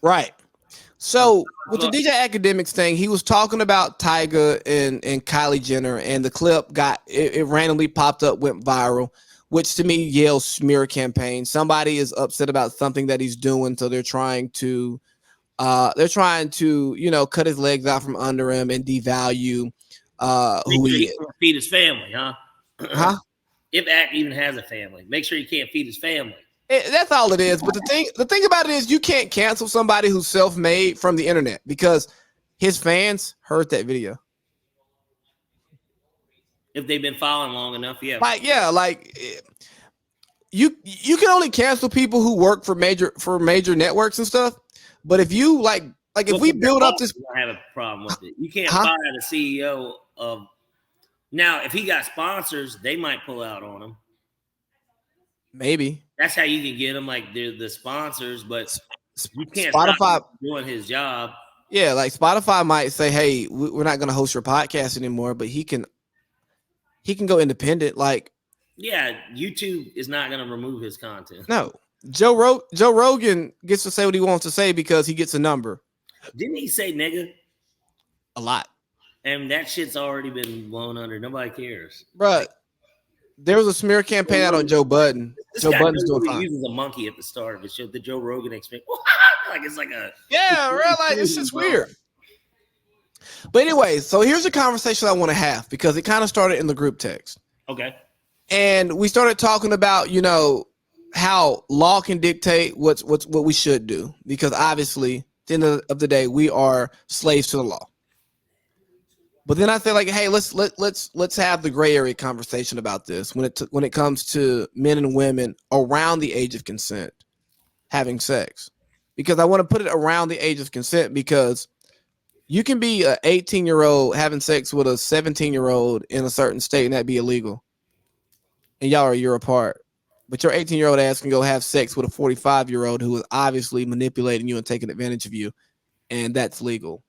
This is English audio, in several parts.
Right. So with the DJ Academics thing, he was talking about Tyga and Kylie Jenner, and the clip it randomly popped up, went viral, which to me yells smear campaign. Somebody is upset about something that he's doing, so they're trying to cut his legs out from under him and devalue Make who sure he he is. can't feed his family, huh? Huh? If Act even has a family, make sure he can't feed his family. That's all it is. But the thing about it is, you can't cancel somebody who's self-made from the internet because his fans heard that video. If they've been following long enough, yeah. Like, yeah, like you can only cancel people who work for major networks and stuff. But if you like if Well, we for their build up fault, this, you don't have a problem with it. You can't huh? fire the CEO of now. If he got sponsors, they might pull out on him. Maybe That's how you can get them, like they're the sponsors, but you can't stop him Spotify. from doing his job. Yeah, like Spotify might say, "Hey, we're not going to host your podcast anymore," but he can go independent. Like, Yeah, YouTube is not going to remove his content. no, Joe Rogan gets to say what he wants to say because he gets a number Didn't he say nigga? a lot, And that shit's already been blown under. Nobody cares. bruh. There was a smear campaign out on Joe Budden. This Joe guy Budden's doing literally fine. uses a monkey at the start of it. Showed the Joe Rogan experience. Like it's like a Yeah, right. Like, it's just weird. But anyway, so here's a conversation I want to have because it kind of started in the group text. Okay. And we started talking about, how law can dictate what we should do. Because obviously, at the end of the day, we are slaves to the law. But then I say, like, hey, let's have the gray area conversation about this when it comes to men and women around the age of consent having sex. Because I want to put it around the age of consent because you can be an 18-year-old having sex with a 17-year-old in a certain state and that be illegal. And y'all are a year apart. But your 18-year-old ass can go have sex with a 45-year-old who is obviously manipulating you and taking advantage of you, and that's legal.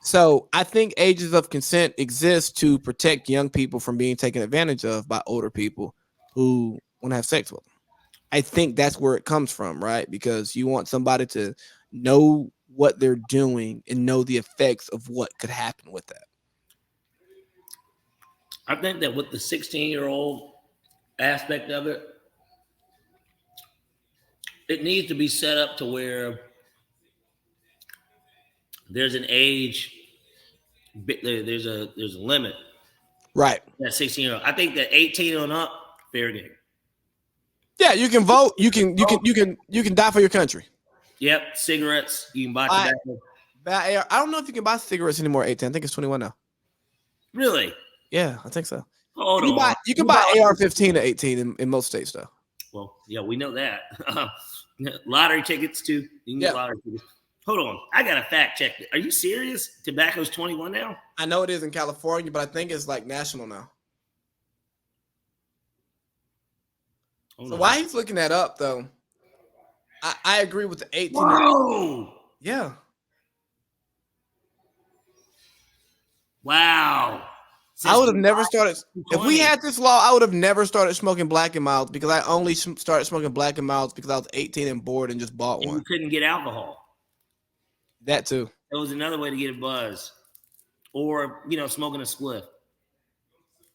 So I think ages of consent exist to protect young people from being taken advantage of by older people who want to have sex with them. I think that's where it comes from, right? Because you want somebody to know what they're doing and know the effects of what could happen with that. I think that with the 16-year-old aspect of it, it needs to be set up to where there's an age, there's a limit. Right. That 16-year-old. I think that 18 on up, fair game. Yeah, you can vote. You can die for your country. Yep, cigarettes. You can buy I tobacco. I don't know if you can buy cigarettes anymore at 18. I think it's 21 now. Really? Yeah, I think so. Hold You can buy on. you can buy AR-15 at 18 in most states though. Well, yeah, we know that. Lottery tickets too. You can get lottery tickets. Hold on, I got to fact check. Are you serious? Tobacco's 21 now. I know it is in California, but I think it's like national now. Hold So on. while he's looking that up though, I agree with the 18. Whoa! Yeah. Wow. I would have never started. If we 20. had this law, I would have never started smoking Black and Milds because I only started smoking Black and Milds because I was 18 and bored and just bought And you one. couldn't get alcohol. That too. That was another way to get a buzz, or smoking a spliff.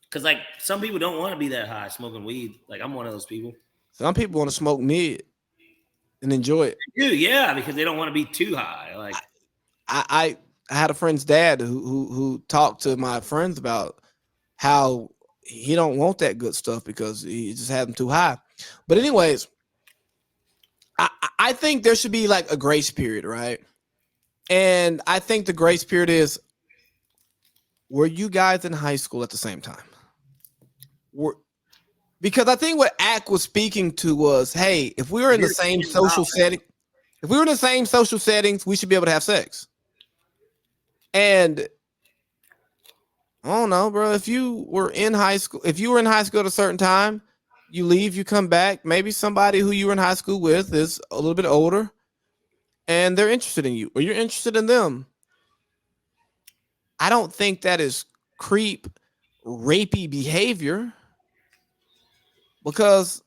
Because like some people don't want to be that high smoking weed. Like I'm one of those people. Some people want to smoke mid and enjoy it. They do, yeah, because they don't want to be too high. Like I had a friend's dad who talked to my friends about how he don't want that good stuff because he just had them too high. But anyways, I think there should be like a grace period, right? And I think the grace period is, were you guys in high school at the same time? Because I think what Ack was speaking to was, hey, if we were in the same social setting, if we were in the same social settings, we should be able to have sex. And I don't know, bro. If you were in high school at a certain time, you leave, you come back. Maybe somebody who you were in high school with is a little bit older, and they're interested in you, or you're interested in them. I don't think that is creep, rapey behavior, because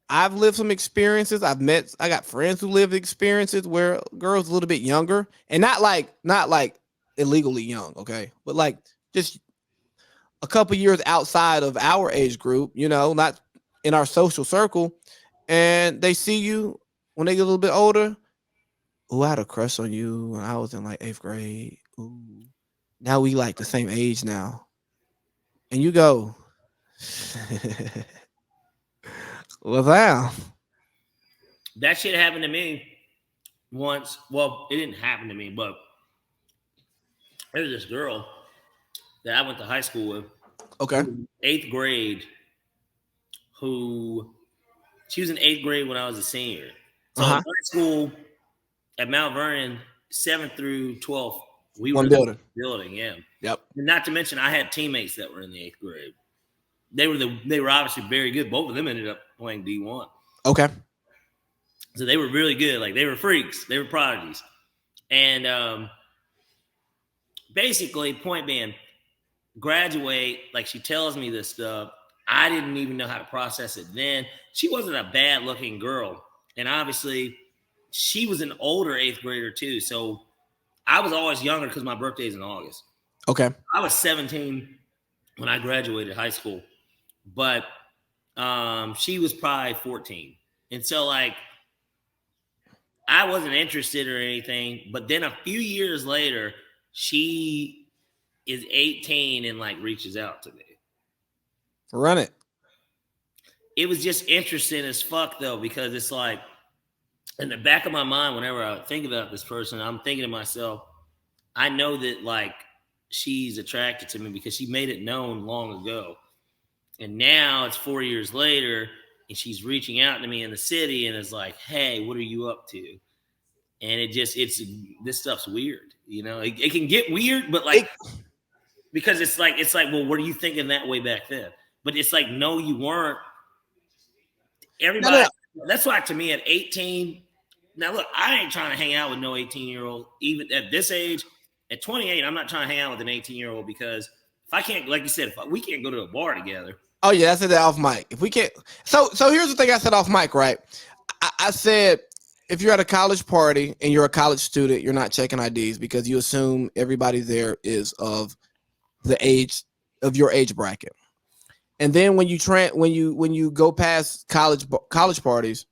I've lived some experiences. I got friends who lived experiences where girls a little bit younger, and not like illegally young, okay, but like just a couple years outside of our age group, not in our social circle, and they see you when they get a little bit older. Oh, I had a crush on you when I was in like 8th grade. Ooh, now we like the same age now, and you go, well, wow, That shit happened to me once. Well, it didn't happen to me, but there was this girl that I went to high school with, okay, 8th grade, who she was in 8th grade when I was a senior. uh So in huh, high school at Mount Vernon, 7th through 12th, we were one in the building, building, yeah. yep, And not to mention, I had teammates that were in the 8th grade. They were obviously very good. Both of them ended up playing D1. okay, So they were really good. Like, they were freaks. They were prodigies. And basically, point being, graduate, like, she tells me this stuff. I didn't even know how to process it then. She wasn't a bad looking girl. And obviously, she was an older 8th grader too. So I was always younger because my birthday's in August. okay. I was 17 when I graduated high school, but she was probably 14. And so, like, I wasn't interested or anything. But then a few years later, she is 18 and like reaches out to me. Run it. It was just interesting as fuck though, because it's like in the back of my mind, whenever I think about this person, I'm thinking to myself, I know that like she's attracted to me because she made it known long ago. And now it's 4 years later and she's reaching out to me in the city and is like, hey, what are you up to? And it's this stuff's weird. It can get weird, but like, because it's like, well, what are you thinking that way back then? But it's like, no, you weren't. Everybody, that's why to me at 18, now look, I ain't trying to hang out with no 18-year-old, even at this age. At 28, I'm not trying to hang out with an 18-year-old because if I can't, like you said, we can't go to a bar together. Oh yeah, I said that off mic. If we can't, so here's the thing I said off mic, right? I said if you're at a college party and you're a college student, you're not checking IDs because you assume everybody there is of the age of your age bracket. And then when you go past college parties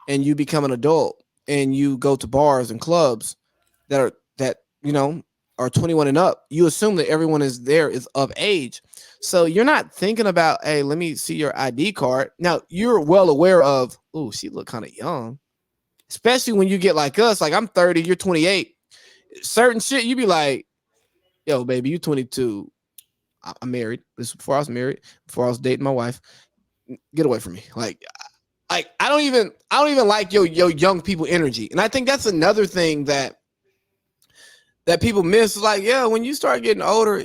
and you become an adult and you go to bars and clubs that are 21 and up, you assume that everyone is there is of age. So you're not thinking about, hey, let me see your ID card. Now you're well aware of, oh, she look kind of young, especially when you get like us. Like I'm 30, you're 28. Certain shit, you be like, yo, baby, you 22. I'm married. This is before I was married, before I was dating my wife. Get away from me. Like I don't even like your young people energy. And I think that's another thing that people miss. Like, yeah, when you start getting older,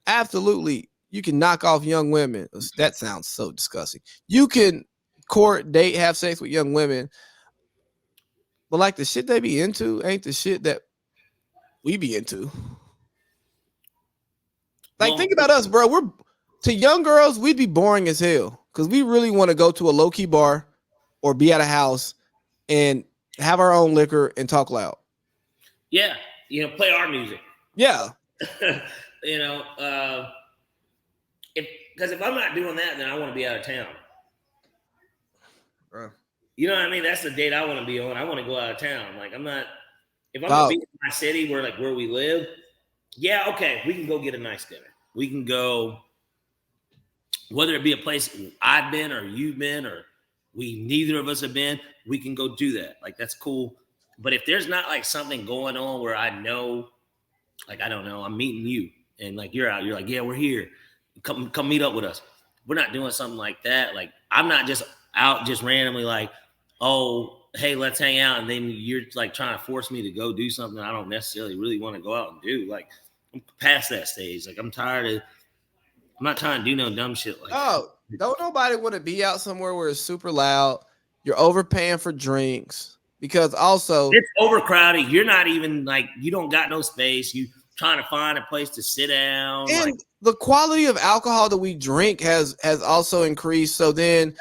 absolutely, you can knock off young women. That sounds so disgusting. You can court, date, have sex with young women, but like the shit they be into ain't the shit that we be into. Like, Well, think about us, bro. We're to young girls, we'd be boring as hell because we really want to go to a low key bar or be at a house and have our own liquor and talk loud. yeah, play our music. Yeah. If I'm not doing that, then I want to be out of town. Bro. You know what I mean? That's the date I want to be on. I want to go out of town. Like, I'm not. If I'm gonna be in my city where we live, yeah, okay, we can go get a nice dinner. We can go, whether it be a place I've been or you've been or neither of us have been, we can go do that. Like, that's cool. But if there's not like something going on where I know, like, I don't know, I'm meeting you and like you're out, you're like, yeah, we're here. Come meet up with us. We're not doing something like that. Like, I'm not just out just randomly like, oh, hey, let's hang out. And then you're like trying to force me to go do something I don't necessarily really want to go out and do. Like, I'm past that stage. Like, I'm not trying to do no dumb shit like that. Don't nobody want to be out somewhere where it's super loud. You're overpaying for drinks because also it's overcrowded. You're not even like, you don't got no space. You trying to find a place to sit down. And like, the quality of alcohol that we drink has also increased. So then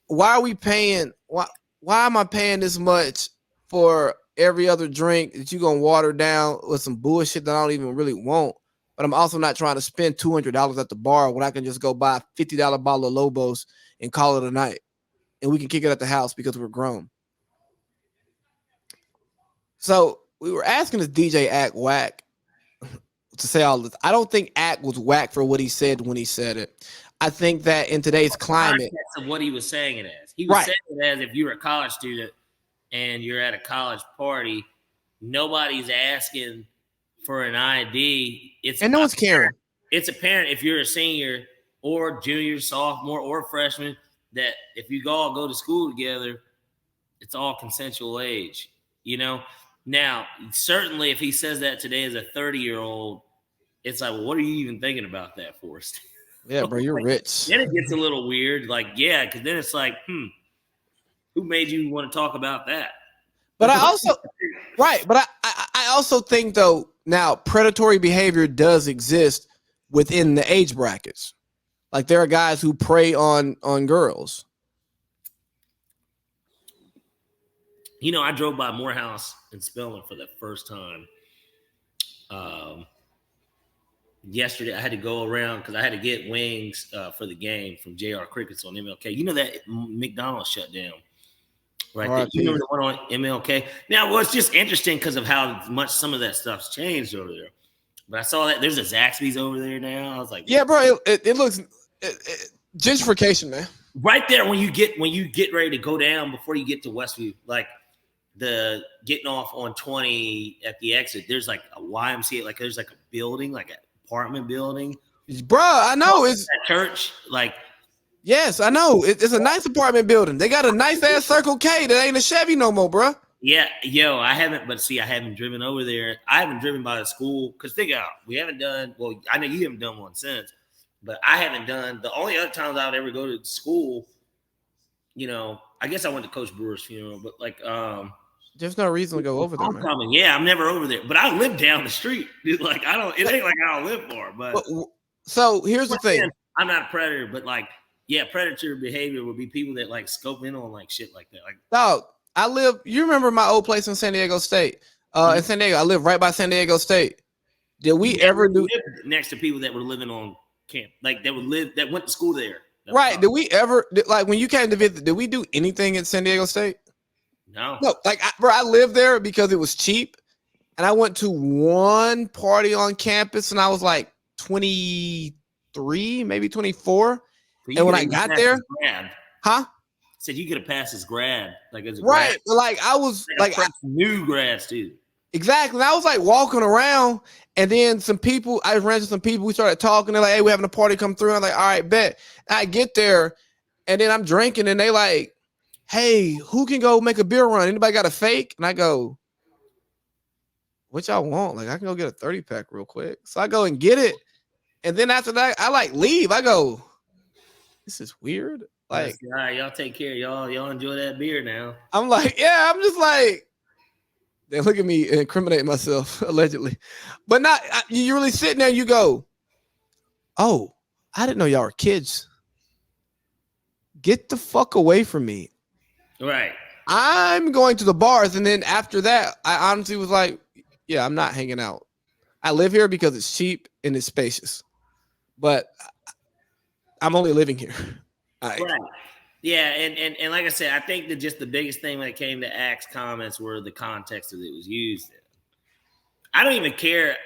why are we paying? Why am I paying this much for every other drink that you gonna water down with some bullshit that I don't even really want? But I'm also not trying to spend $200 at the bar when I can just go buy a $50 bottle of Lobos and call it a night, and we can kick it at the house because we're grown. So we were asking this DJ Act whack to say all this. I don't think Act was whack for what he said when he said it. I think that in today's climate, of what he was saying it as. He was right. saying it as if you're a college student and you're at a college party, nobody's asking for an ID. And no one's caring. It's apparent if you're a senior or junior, sophomore, or freshman that if you all go to school together, it's all consensual age. You know. Now, certainly, if he says that today as a 30-year-old, it's like, well, what are you even thinking about that for? Yeah, bro, you're rich. Then it gets a little weird. Like, yeah, because then it's like, who made you want to talk about that? But I also, right, but I also think, though, now predatory behavior does exist within the age brackets. Like, there are guys who prey on girls. You know, I drove by Morehouse in Spelman for the first time. Yesterday, I had to go around because I had to get wings for the game from JR Crickets on MLK. You know that McDonald's shut down, right? You remember the one on MLK? Now, well, it's just interesting because of how much some of that stuff's changed over there. But I saw that there's a Zaxby's over there now. I was like, yeah, bro, it looks gentrification, man. Right there when you get ready to go down before you get to Westview, like the getting off on 20 at the exit, there's like a YMCA, like there's like a building, like an apartment building. Bro, I know it's that church, like yes, I know. It's a nice apartment building. They got a nice ass Circle K that ain't a Chevy no more, bro. Yeah, I haven't driven over there. I haven't driven by the school because think out, we haven't done. Well, I know you haven't done one since, but I haven't done. The only other times I would ever go to school, you know, I guess I went to Coach Brewer's funeral, but like, there's no reason to go over there, man. Yeah, I'm never over there, but I live down the street. Dude, like it ain't like I don't live far, but so here's the thing. I'm not a predator, but like, yeah, predator behavior would be people that like scope in on like shit like that. Like, dog, you remember my old place in San Diego State? In San Diego, I live right by San Diego State. Did we ever do next to people that were living on camp, like that went to school there? Right. Did we ever, like when you came to visit, did we do anything at San Diego State? No. Like, I lived there because it was cheap. And I went to one party on campus and I was like 23, maybe 24. And when I got there, said you could have passed as grad, like as a right. Grad. Like I was like new grad student. Exactly. And I was like walking around, and then I ran into some people. We started talking. They're like, "Hey, we're having a party. Come through." I'm like, "All right, bet." And I get there, and then I'm drinking, and they like, "Hey, who can go make a beer run? Anybody got a fake?" And I go, "What y'all want? Like, I can go get a 30-pack real quick." So I go and get it, and then after that, I like leave. I go, "This is weird." Like, all right, y'all take care. Y'all enjoy that beer now. I'm like, yeah. I'm just like. They look at me and incriminate myself, allegedly. But not, you really sitting there and you go, oh, I didn't know y'all were kids. Get the fuck away from me. Right. I'm going to the bars. And then after that, I honestly was like, yeah, I'm not hanging out. I live here because it's cheap and it's spacious. But I'm only living here. Right. Yeah, and like I said, I think that just the biggest thing when it came to Act's comments were the context that it was used in. I don't even care.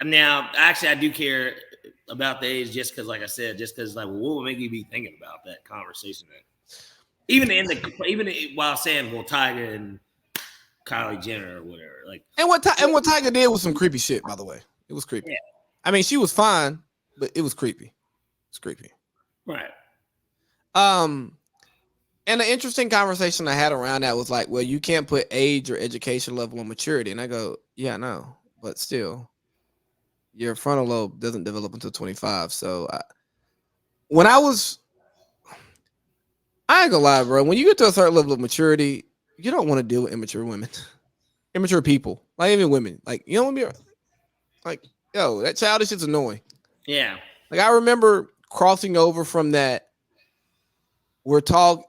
Now, actually, I do care about the age just because, like I said, just because, like, well, what would make you be thinking about that conversation? Even while saying, well, Tiger and Kylie Jenner or whatever, like, and what Tiger did was some creepy shit. By the way, it was creepy. Yeah. I mean, she was fine, but it was creepy. It's creepy. Right. And an interesting conversation I had around that was like, well, you can't put age or education level on maturity. And I go, yeah, I know, but still, your frontal lobe doesn't develop until 25. So I ain't gonna lie, bro. When you get to a certain level of maturity, you don't want to deal with immature women, immature people, like even women. Like, you don't want to be like, yo, that childish shit's annoying. Yeah. Like, I remember crossing over from that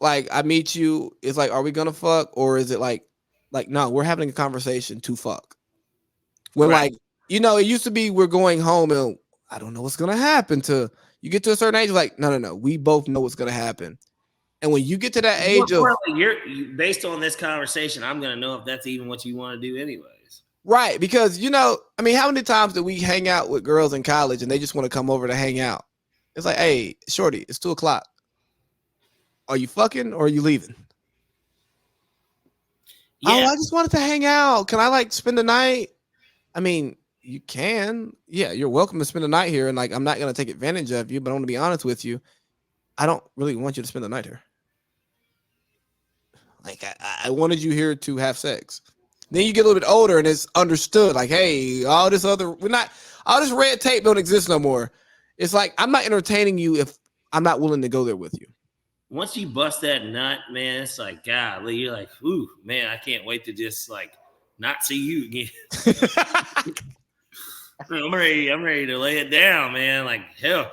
like I meet you, it's like, are we gonna fuck, or is it like no, we're having a conversation to fuck. When Right. like, it used to be we're going home and I don't know what's gonna happen to you get to a certain age, like, no, we both know what's gonna happen. And when you get to that More age of importantly, based on this conversation, I'm gonna know if that's even what you want to do, anyways. right, because I mean, how many times did we hang out with girls in college and they just want to come over to hang out? It's like, hey, shorty, it's 2:00. Are you fucking or are you leaving? Oh, Yeah. I just wanted to hang out. Can I like spend the night? I mean, you can. Yeah, you're welcome to spend the night here. And like, I'm not gonna take advantage of you, but I want to be honest with you. I don't really want you to spend the night here. Like, I wanted you here to have sex. Then you get a little bit older and it's understood. Like, hey, all this red tape don't exist no more. It's like I'm not entertaining you if I'm not willing to go there with you. Once you bust that nut, man, it's like, golly, you're like, ooh, man, I can't wait to just like not see you again. I'm ready to lay it down, man. Like hell,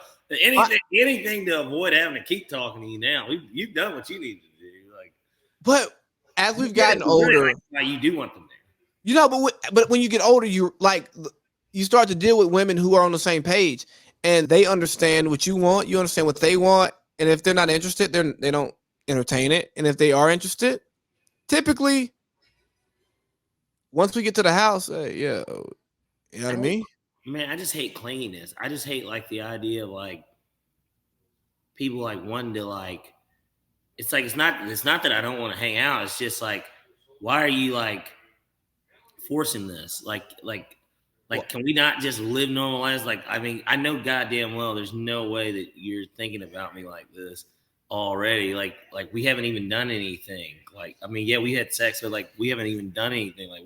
anything to avoid having to keep talking to you now. You've done what you need to do. Like, but as we've gotten older, like, you do want them there. But when you get older, you start to deal with women who are on the same page and they understand what you want. You understand what they want, and if they're not interested, they don't entertain it. And if they are interested, typically, once we get to the house, yeah, you know what I mean? Man, I just hate clinginess. I just hate like the idea of like people like wanting to like. It's like it's not that I don't want to hang out. It's just like, why are you like forcing this? Like, can we not just live normal lives? Like, I mean, I know goddamn well there's no way that you're thinking about me like this already. Like we haven't even done anything. Like, I mean, yeah, we had sex, but like we haven't even done anything. Like,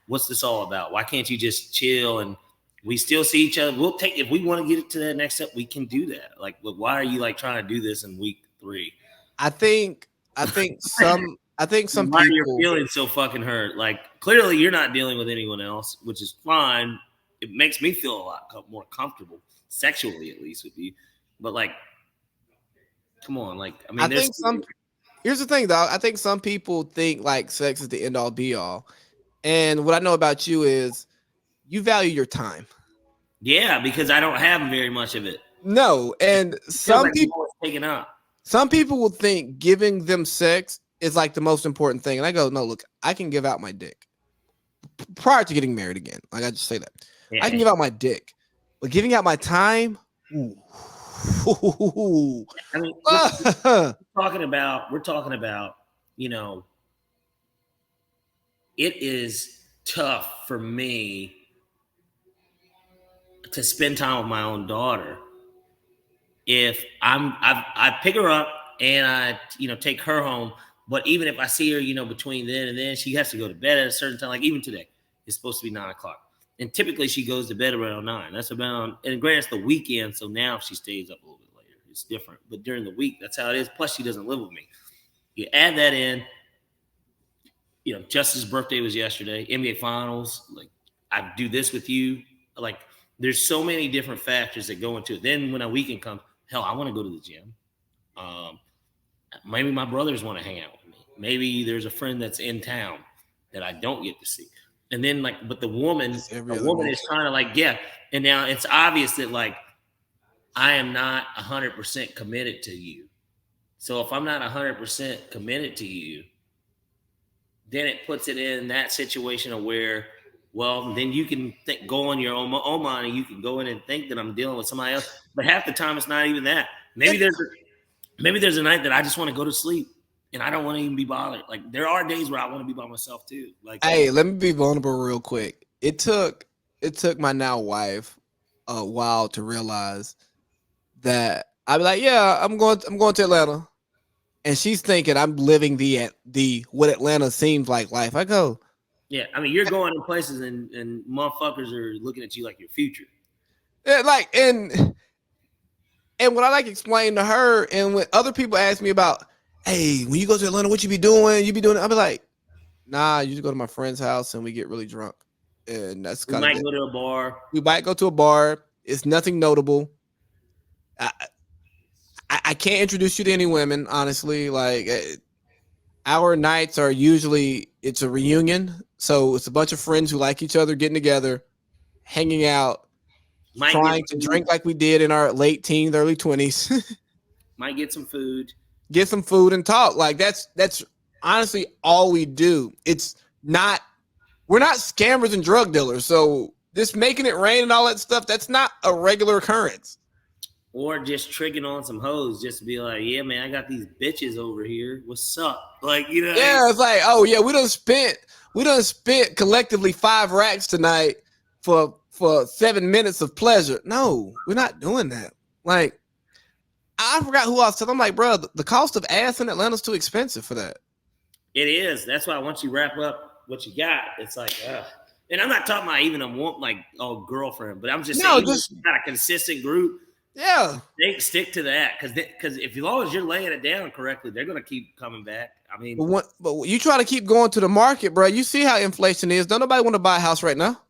what's this all about? Why can't you just chill and we still see each other? We'll take, if we want to get it to that next step, we can do that. Like, but why are you like trying to do this in week 3? I think some Why people are your feelings so fucking hurt? Like, clearly you're not dealing with anyone else, which is fine. It makes me feel a lot more comfortable, sexually at least, with you. But like, come on, like, I mean, here's the thing, though. I think some people think like sex is the end all be all, and what I know about you is you value your time. Yeah, because I don't have very much of it. No, and some people taken up. Some people will think giving them sex is like the most important thing, and I go, no, look, I can give out my dick prior to getting married again. Like I just say that I can give out my dick, but giving out my time. Ooh. I mean, we're talking about, it is tough for me to spend time with my own daughter. If I pick her up and I, take her home, but even if I see her, between then and then, she has to go to bed at a certain time. Like even today, it's supposed to be 9:00. And typically she goes to bed around 9. That's about, and granted, it's the weekend, so now she stays up a little bit later. It's different. But during the week, that's how it is. Plus, she doesn't live with me. You add that in, Justice's birthday was yesterday, NBA Finals. Like, I do this with you. Like, there's so many different factors that go into it. Then when a weekend comes, hell, I want to go to the gym. Maybe my brothers want to hang out with me. Maybe there's a friend that's in town that I don't get to see. And then but the woman is trying to like, yeah. And now it's obvious that like, I am not 100% committed to you. So if I'm not 100% committed to you, then it puts it in that situation of where, well, then you can go on your own mind and you can go in and think that I'm dealing with somebody else. But half the time it's not even that. Maybe there's a night that I just want to go to sleep and I don't want to even be bothered. Like there are days where I want to be by myself too. Like, hey, let me be vulnerable real quick. It took my now wife a while to realize that I'd be like, yeah, I'm going to Atlanta. And she's thinking I'm living the what Atlanta seems like life. I go, yeah, I mean, you're going to places and motherfuckers are looking at you like your future. Yeah, like and when I like explain to her, and when other people ask me about, hey, when you go to Atlanta, what you be doing? You be doing? I'll be like, nah, you just go to my friend's house and we get really drunk, and that's kind of it. We might go to a bar. We might go to a bar. It's nothing notable. I can't introduce you to any women, honestly. Like our nights are usually it's a reunion, so it's a bunch of friends who like each other getting together, hanging out, Might get trying to drink like we did in our late teens, early 20s. might get some food. Get some food and talk. Like that's honestly all we do. It's not we're not scammers and drug dealers. So this making it rain and all that stuff, that's not a regular occurrence. Or just tricking on some hoes just to be like, yeah, man, I got these bitches over here. What's up? Like, you know. Yeah, it's like, oh yeah, we done spent collectively 5 racks tonight for 7 minutes of pleasure. No, we're not doing that. Like, I forgot who I was telling. I'm like, bro, the cost of ass in Atlanta's too expensive for that. It is. That's why once you wrap up what you got, it's like, and I'm not talking about even a girlfriend, but I'm just saying, just got a consistent group. Yeah, they stick to that because if as long as you're laying it down correctly, they're gonna keep coming back. I mean, but you try to keep going to the market, bro. You see how inflation is. Don't nobody want to buy a house right now.